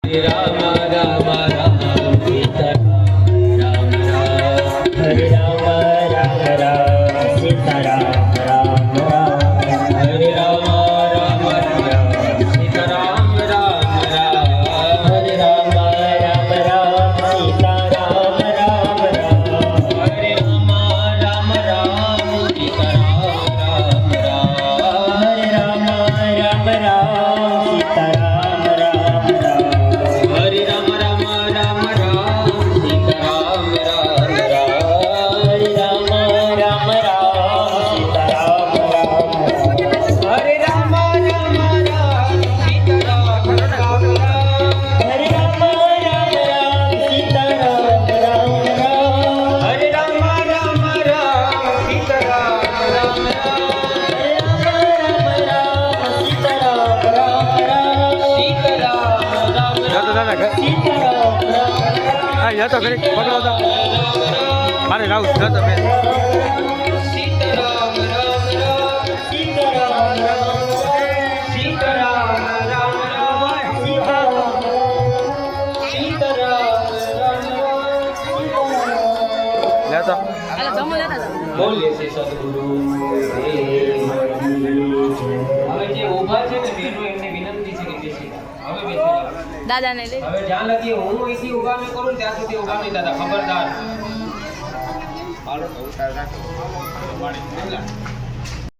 राम राम राम सीता राम राम हरे राम राम राम सीता राम राम राम हरे राम राम राम सीता राम राम राम हरे राम राम राम सीता राम राम राम हरे राम राम राम सीता राम राम राम हरे राम राम राम सीता राम राम राम हरे राम राम राम राम सीता राम राम राम हरे राम राम राम सीता राम राम राम हरे राम राम राम सीता राम राम राम हरे राम राम राम सीता राम राम राम हरे राम राम राम सीता राम राम राम हरे राम राम राम सीता राम राम राम सीता राम राम राम सीता राम राम હા જતો ઘડી પકડો તો મારે રાઉસ જતો બેન सीता राम राम राम सीता राम राम सीता राम राम राम सीता सीता राम राम લેતો બોલીએ છે સદગુરુ હવે જે ઊભા છે ને બેનો એમને વિનંતી છે કે બેસી જાઓ. હવે બેસી જાઓ. દાદાને લઈ હવે જ્યાં લગી હું અહીંથી ઊભા ન કરું ત્યાં સુધી ઊભા નહીં દાદા ખબરદાર હાલો તો ઉતાર રાખો પાણી